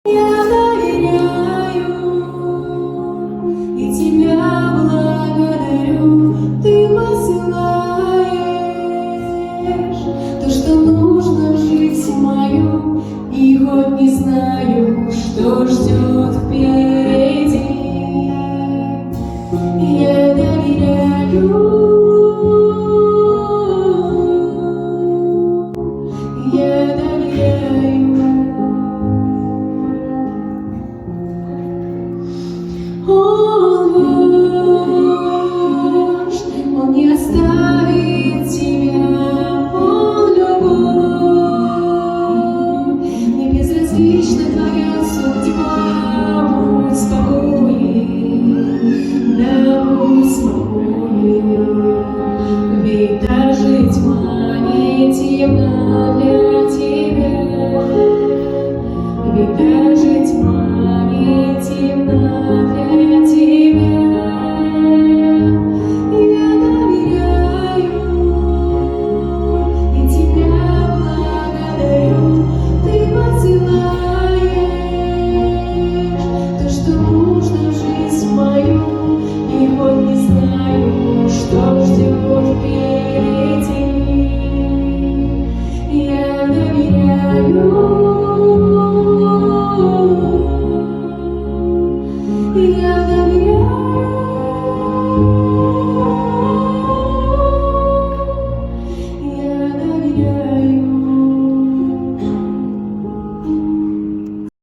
Я доверяю и тебя благодарю. Ты посылаешь то, что нужно в жизнь мою, и хоть не знаю, что ждет впереди, я доверяю. Я доверяю. Он вождь, он не оставит тебя, он любовь, не безразлична твоя судьба.